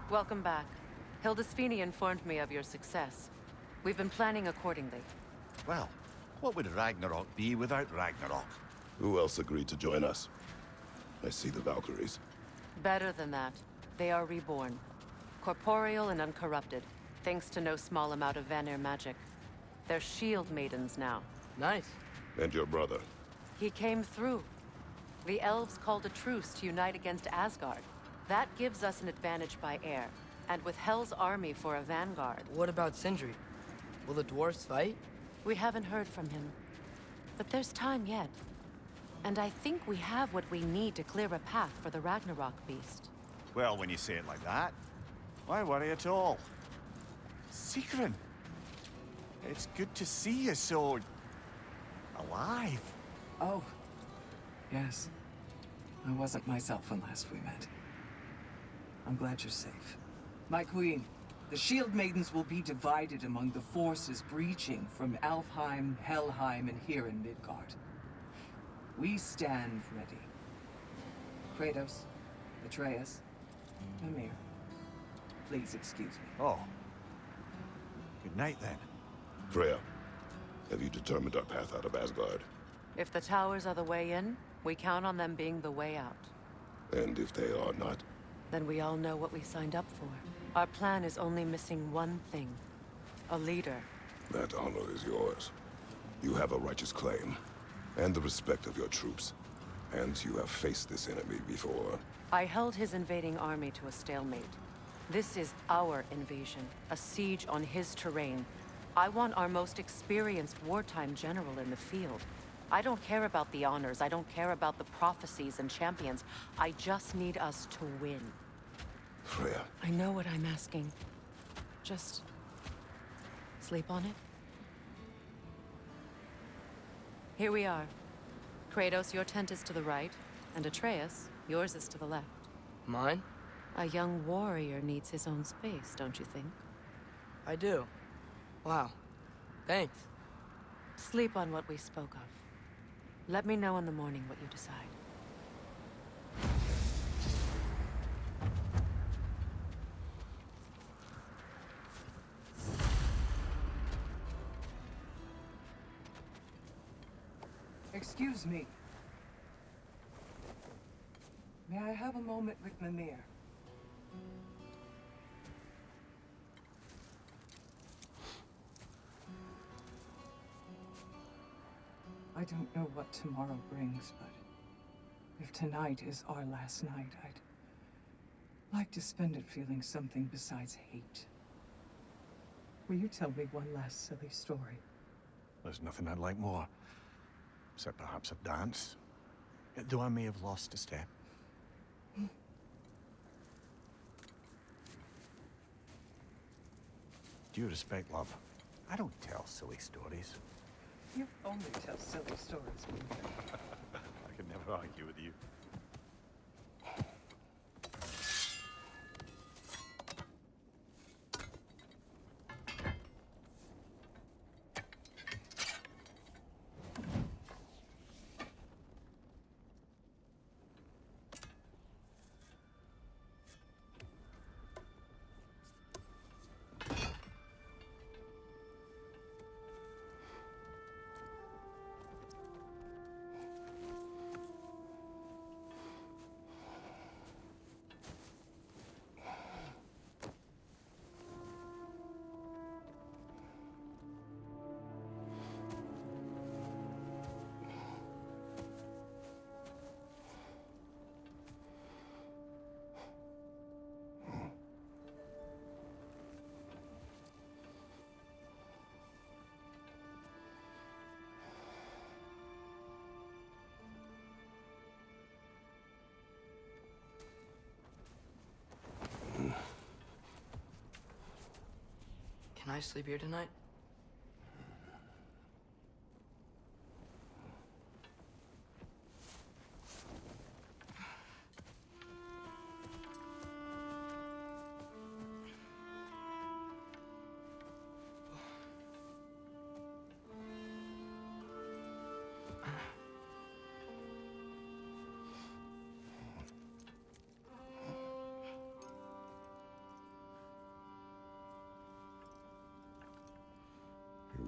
Welcome back. Hildisvini informed me of your success. We've been planning accordingly. Well, what would Ragnarok be without Ragnarok? Who else agreed to join us? I see the Valkyries. Better than that. They are reborn. Corporeal and uncorrupted, thanks to no small amount of Vanir magic. They're shield maidens now. Nice. And your brother. He came through. The elves called a truce to unite against Asgard. That gives us an advantage by air, and with Hell's army for a vanguard. What about Sindri? Will the dwarves fight? We haven't heard from him. But there's time yet. And I think we have what we need to clear a path for the Ragnarok beast. Well, when you say it like that, why worry at all? Sigrun, it's good to see you so... alive. Oh, yes. I wasn't myself when last we met. I'm glad you're safe. My queen, the Shield Maidens will be divided among the forces breaching from Alfheim, Helheim, and here in Midgard. We stand ready. Kratos, Atreus, Mimir, please excuse me. Oh. Good night, then. Freya, have you determined our path out of Asgard? If the towers are the way in, we count on them being the way out. And if they are not? Then we all know what we signed up for. Our plan is only missing one thing. A leader. That honor is yours. You have a righteous claim, and the respect of your troops. And you have faced this enemy before. I held his invading army to a stalemate. This is our invasion, a siege on his terrain. I want our most experienced wartime general in the field. I don't care about the honors, I don't care about the prophecies and champions. I just need us to win. Freya. I know what I'm asking. Just... sleep on it? Here we are. Kratos, your tent is to the right, and Atreus, yours is to the left. Mine? A young warrior needs his own space, don't you think? I do. Wow. Thanks. Sleep on what we spoke of. Let me know in the morning what you decide. Excuse me. May I have a moment with Mimir? I don't know what tomorrow brings, but if tonight is our last night, I'd like to spend it feeling something besides hate. Will you tell me one last silly story? There's nothing I'd like more. Except perhaps a dance. Though I may have lost a step. Due respect, love. I don't tell silly stories. You only tell silly stories, Mimir. I could never argue with you. Can I sleep here tonight?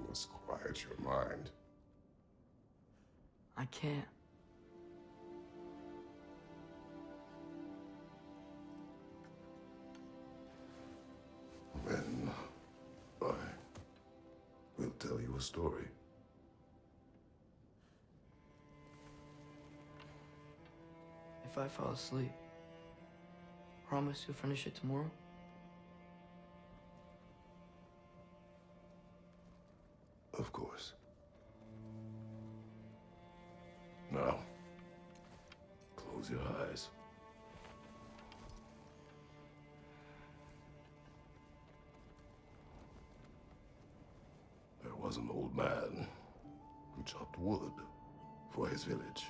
must quiet your mind. I can't. Then I will tell you a story. If I fall asleep, promise you'll finish it tomorrow? Of course. Now, close your eyes. There was an old man who chopped wood for his village.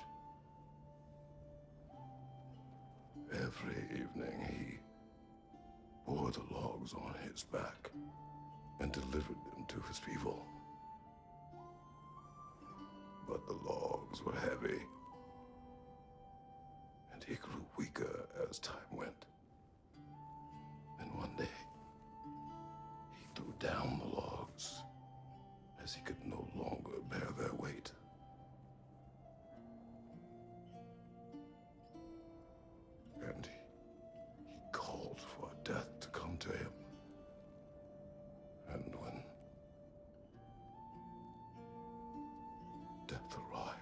Every evening he bore the logs on his back and delivered them to his people. But the logs were heavy, and he grew weaker as time went. And one day, he threw down the logs as he could no longer bear their weight. And he called for death to come to him. And when death arrived,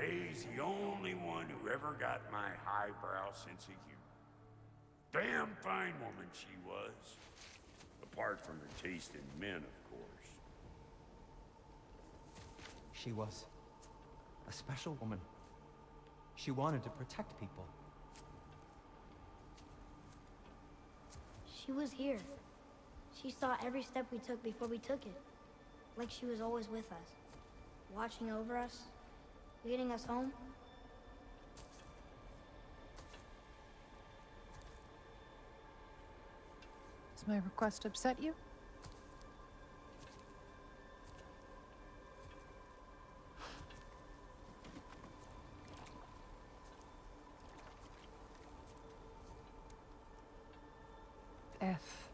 He's the only one who ever got my highbrow sense of humor. Damn fine woman she was. Apart from her taste in men, of course. She was a special woman. She wanted to protect people. She was here. She saw every step we took before we took it. Like she was always with us. Watching over us. Leading us home. Does my request upset you? Death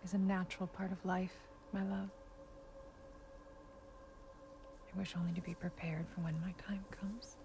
is a natural part of life, my love. I wish only to be prepared for when my time comes.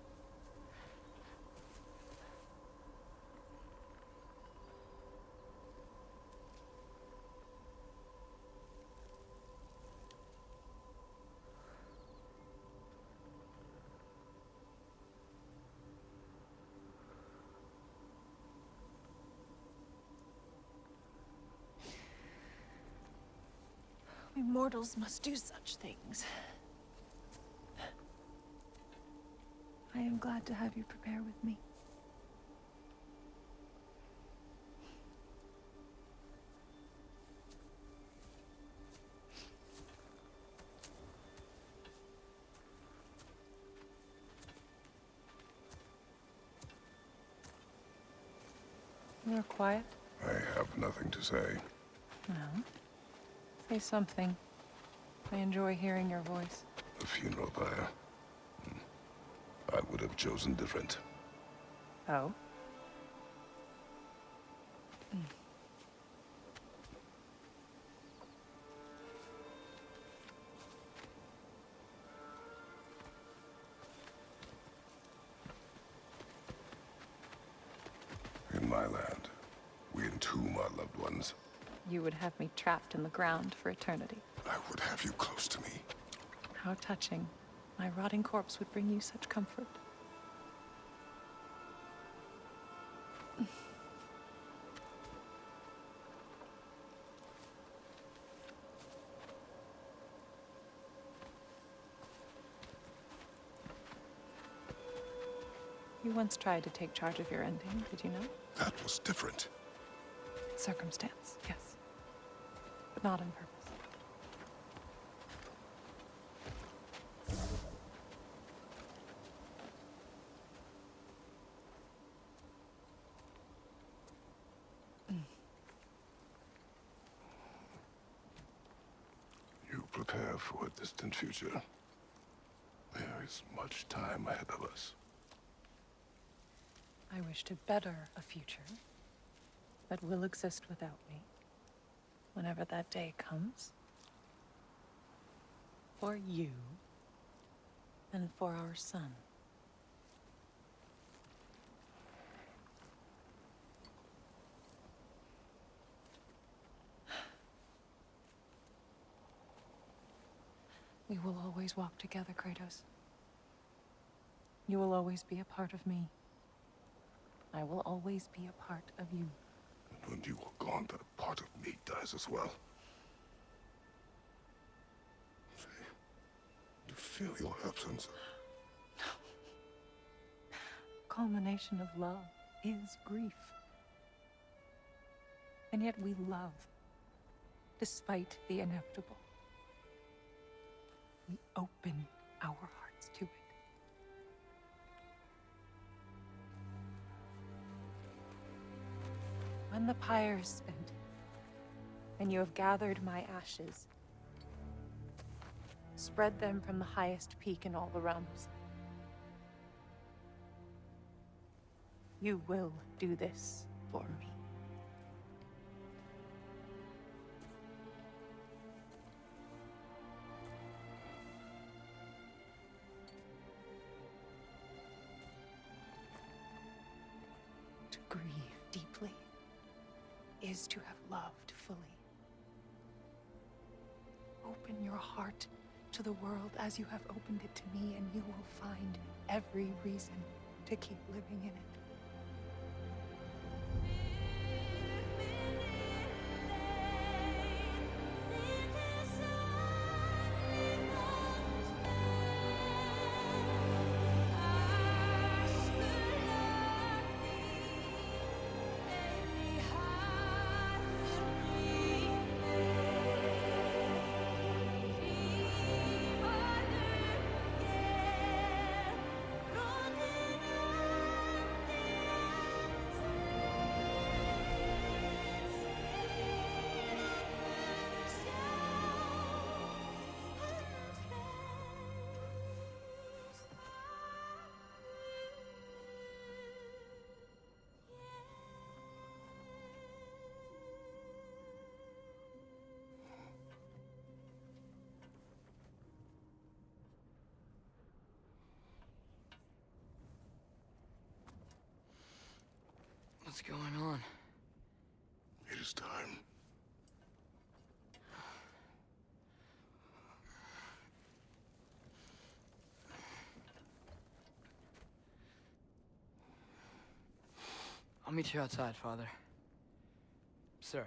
We mortals must do such things. I am glad to have you prepare with me. You're quiet. I have nothing to say. Well, say something. I enjoy hearing your voice. The funeral pyre. I would have chosen different. Oh? loved ones. You would have me trapped in the ground for eternity. I would have you close to me. How touching. My rotting corpse would bring you such comfort. You once tried to take charge of your ending, did you know? That was different. Circumstance, yes. But not on purpose. You prepare for a distant future. There is much time ahead of us. I wish to better a future that will exist without me, whenever that day comes. For you, and for our son. We will always walk together, Kratos. You will always be a part of me. I will always be a part of you. And when you are gone, that part of me dies as well. You feel your absence. Culmination of love is grief. And yet we love, despite the inevitable. We open our hearts to it. When the pyre is spent, and you have gathered my ashes, spread them from the highest peak in all the realms. You will do this for me. To grieve deeply is to have loved fully. Open your heart to the world as you have opened it to me, and you will find every reason to keep living in it. What's going on? It is time. I'll meet you outside, Father. Sir.